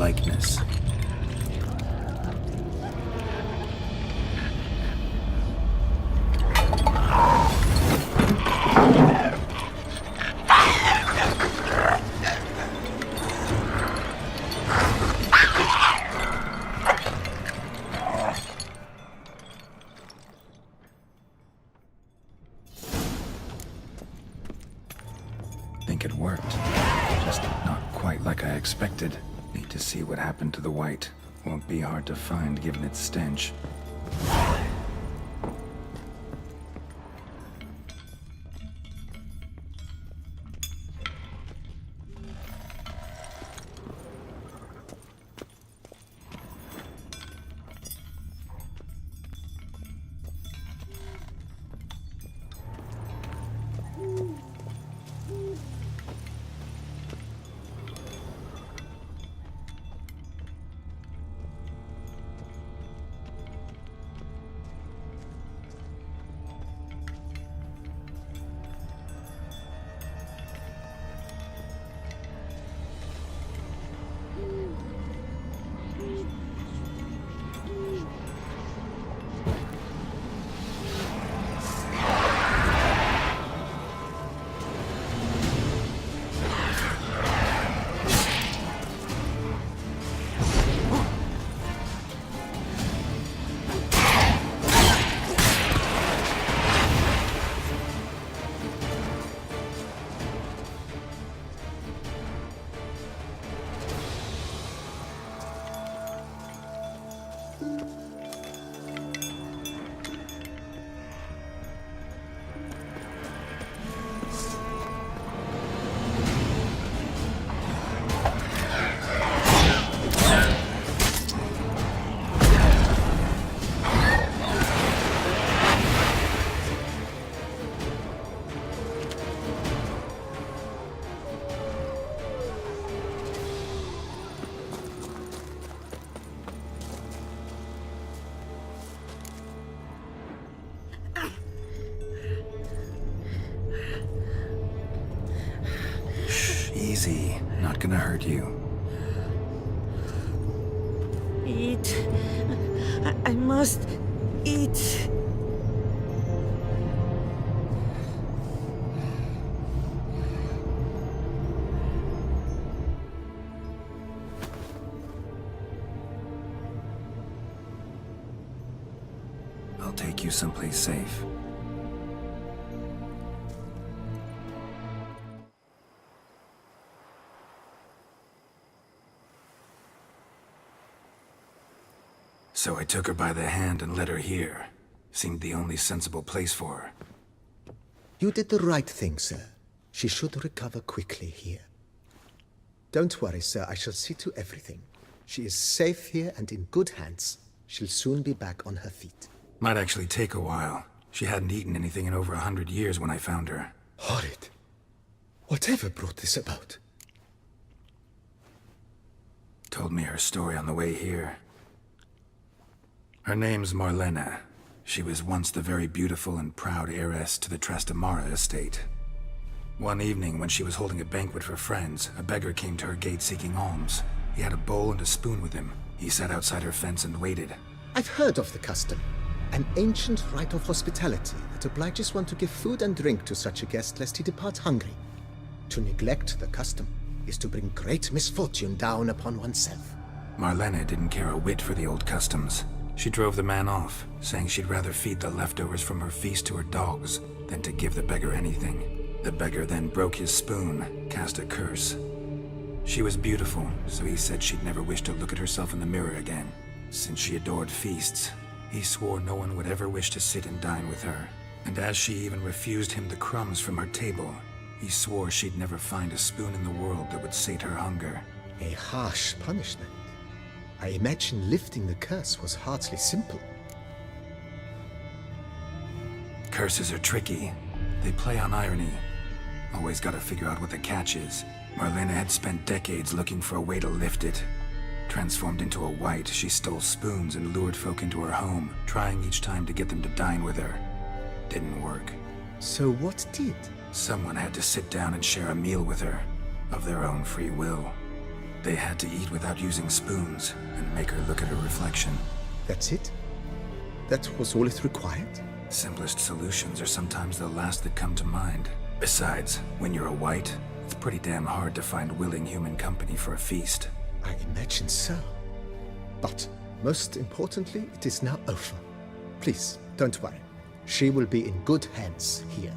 likeness. Think it worked. Just not quite like I expected. Need to see what happened to the white. Won't be hard to find given its stench. Easy. Not gonna hurt you. Eat. I must eat. I'll take you someplace safe. So I took her by the hand and led her here. Seemed the only sensible place for her. You did the right thing, sir. She should recover quickly here. Don't worry, sir. I shall see to everything. She is safe here and in good hands. She'll soon be back on her feet. Might actually take a while. She hadn't eaten anything in over 100 years when I found her. Horrid. Whatever brought this about? Told me her story on the way here. Her name's Marlena. She was once the very beautiful and proud heiress to the Trastamara estate. One evening, when she was holding a banquet for friends, a beggar came to her gate seeking alms. He had a bowl and a spoon with him. He sat outside her fence and waited. I've heard of the custom. An ancient rite of hospitality that obliges one to give food and drink to such a guest lest he depart hungry. To neglect the custom is to bring great misfortune down upon oneself. Marlena didn't care a whit for the old customs. She drove the man off, saying she'd rather feed the leftovers from her feast to her dogs than to give the beggar anything. The beggar then broke his spoon, cast a curse. She was beautiful, so he said she'd never wish to look at herself in the mirror again. Since she adored feasts, he swore no one would ever wish to sit and dine with her. And as she even refused him the crumbs from her table, he swore she'd never find a spoon in the world that would sate her hunger. A harsh punishment. I imagine lifting the curse was hardly simple. Curses are tricky. They play on irony. Always gotta figure out what the catch is. Marlena had spent decades looking for a way to lift it. Transformed into a white, she stole spoons and lured folk into her home, trying each time to get them to dine with her. Didn't work. So what did? Someone had to sit down and share a meal with her, of their own free will. They had to eat without using spoons and make her look at her reflection. That's it? That was all it required? Simplest solutions are sometimes the last that come to mind. Besides, when you're a white, it's pretty damn hard to find willing human company for a feast. I imagine so. But, most importantly, it is now over. Please, don't worry. She will be in good hands here.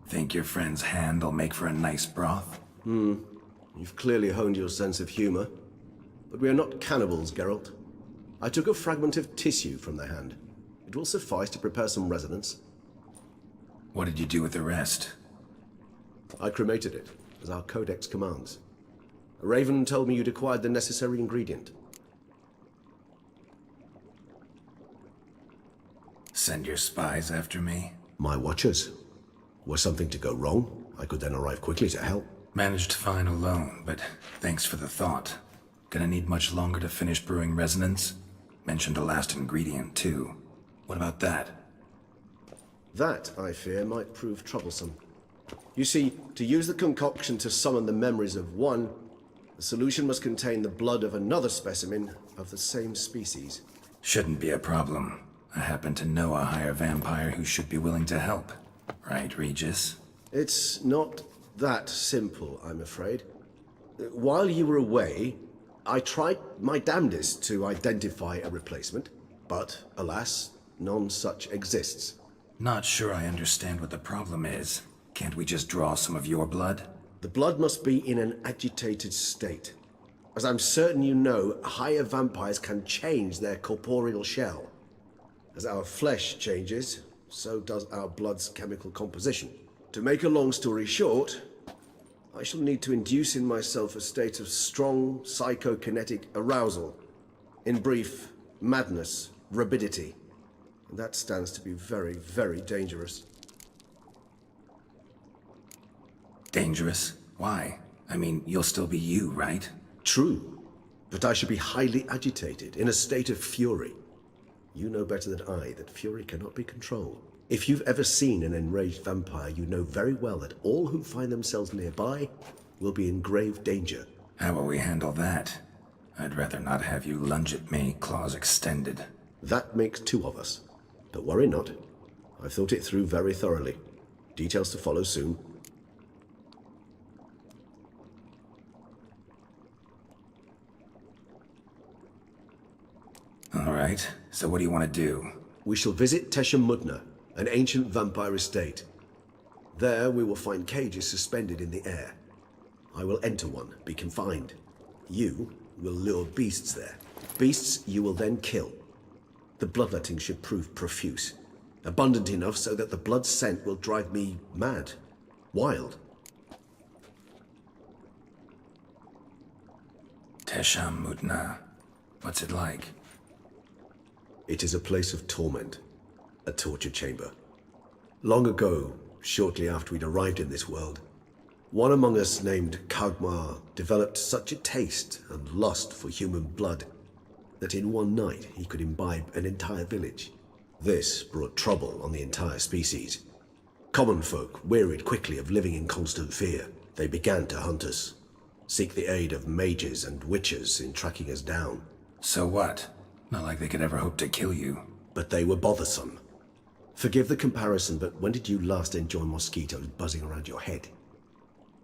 Think your friend's hand'll make for a nice broth? You've clearly honed your sense of humor. But we are not cannibals, Geralt. I took a fragment of tissue from the hand. It will suffice to prepare some resonance. What did you do with the rest? I cremated it, as our codex commands. Raven told me you'd acquired the necessary ingredient. Send your spies after me? My watchers. Were something to go wrong, I could then arrive quickly to help. Managed fine alone, but thanks for the thought. Gonna need much longer to finish brewing resonance? Mentioned a last ingredient, too. What about that? That, I fear, might prove troublesome. You see, to use the concoction to summon the memories of one, the solution must contain the blood of another specimen of the same species. Shouldn't be a problem. I happen to know a higher vampire who should be willing to help. Right, Regis? It's not that simple, I'm afraid. While you were away, I tried my damnedest to identify a replacement, but alas, none such exists. Not sure I understand what the problem is. Can't we just draw some of your blood? The blood must be in an agitated state. As I'm certain you know, higher vampires can change their corporeal shell. As our flesh changes, so does our blood's chemical composition. To make a long story short, I shall need to induce in myself a state of strong psychokinetic arousal. In brief, madness, rabidity. And that stands to be very, very dangerous. Dangerous? Why? I mean, you'll still be you, right? True, but I should be highly agitated, in a state of fury. You know better than I that fury cannot be controlled. If you've ever seen an enraged vampire, you know very well that all who find themselves nearby will be in grave danger. How will we handle that? I'd rather not have you lunge at me, claws extended. That makes two of us. But worry not. I've thought it through very thoroughly. Details to follow soon. All right, so what do you want to do? We shall visit Teshem Mudna, an ancient vampire estate. There we will find cages suspended in the air. I will enter one, be confined. You will lure beasts there. Beasts you will then kill. The bloodletting should prove profuse. Abundant enough so that the blood scent will drive me mad. Wild. Teshem Mudna. What's it like? It is a place of torment. A torture chamber. Long ago, shortly after we'd arrived in this world, one among us named Kagmar developed such a taste and lust for human blood that in one night he could imbibe an entire village. This brought trouble on the entire species. Common folk wearied quickly of living in constant fear. They began to hunt us, seek the aid of mages and witches in tracking us down. So what? Not like they could ever hope to kill you. But they were bothersome. Forgive the comparison, but when did you last enjoy mosquitoes buzzing around your head?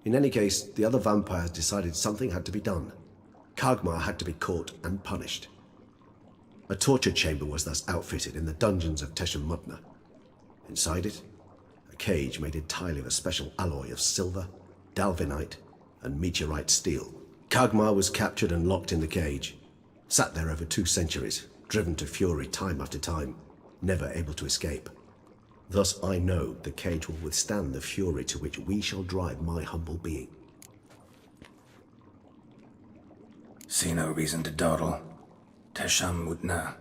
In any case, the other vampires decided something had to be done. Kagmar had to be caught and punished. A torture chamber was thus outfitted in the dungeons of Teshem Mudna. Inside it, a cage made entirely of a special alloy of silver, dalvinite, and meteorite steel. Kagmar was captured and locked in the cage. Sat there over 2 centuries, driven to fury time after time, never able to escape. Thus I know the cage will withstand the fury to which we shall drive my humble being. See no reason to dawdle. Tesham Mutna.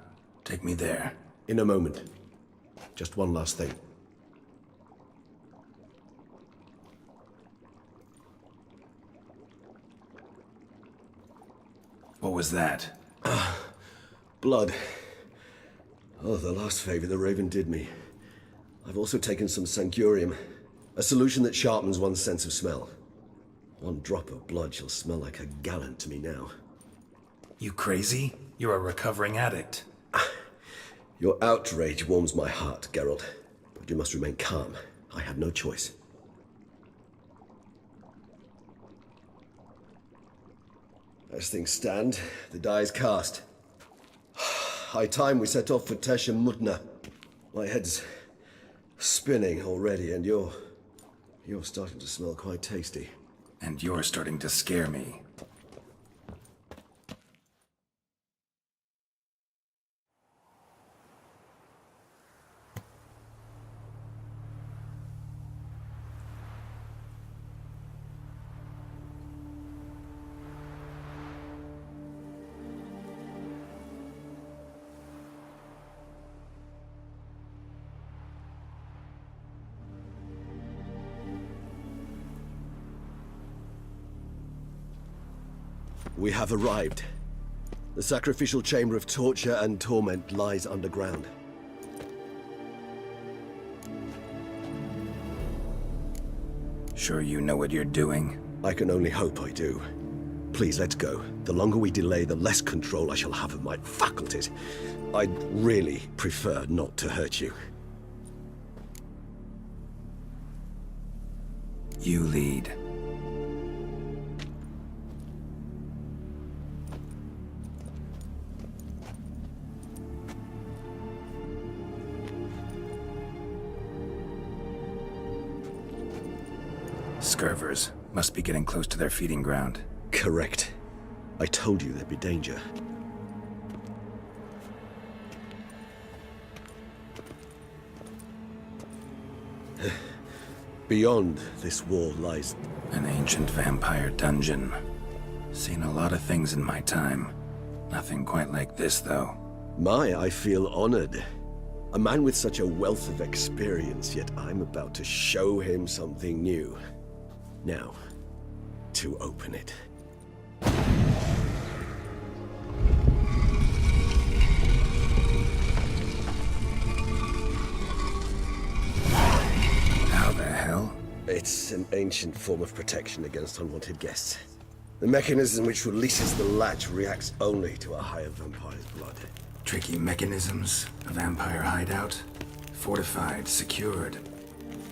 Take me there. In a moment. Just one last thing. What was that? Blood. Oh, the last favor the Raven did me. I've also taken some Sancurium, a solution that sharpens one's sense of smell. 1 drop of blood shall smell like a gallon to me now. You crazy? You're a recovering addict. Your outrage warms my heart, Geralt. But you must remain calm. I have no choice. As things stand, the die is cast. High time we set off for Tesha Mutna. My head's spinning already, and you're starting to smell quite tasty. And you're starting to scare me. We have arrived. The sacrificial chamber of torture and torment lies underground. Sure you know what you're doing? I can only hope I do. Please, let's go. The longer we delay, the less control I shall have of my faculties. I'd really prefer not to hurt you. You lead. Scurvers must be getting close to their feeding ground. Correct. I told you there'd be danger. Beyond this wall lies... An ancient vampire dungeon. Seen a lot of things in my time. Nothing quite like this, though. I feel honored. A man with such a wealth of experience, yet I'm about to show him something new. Now, to open it. How the hell? It's an ancient form of protection against unwanted guests. The mechanism which releases the latch reacts only to a higher vampire's blood. Tricky mechanisms, a vampire hideout. Fortified, secured.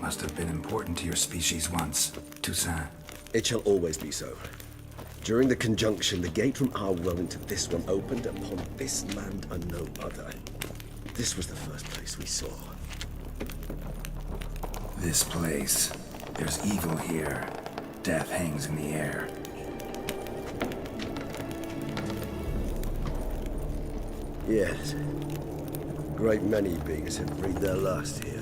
Must have been important to your species once, Toussaint. It shall always be so. During the conjunction, the gate from our world into this one opened upon this land and no other. This was the first place we saw. This place. There's evil here. Death hangs in the air. Yes. A great many beings have breathed their last here.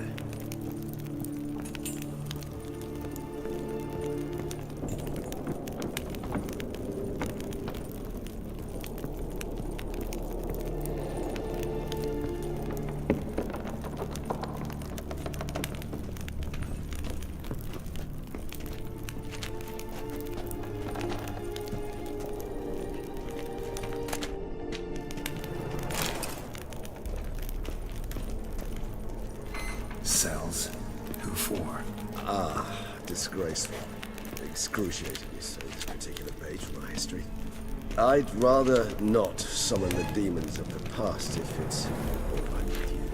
Cells. Who for? Disgraceful. Excruciatingly so, this particular page from our history. I'd rather not summon the demons of the past if it's all right with you.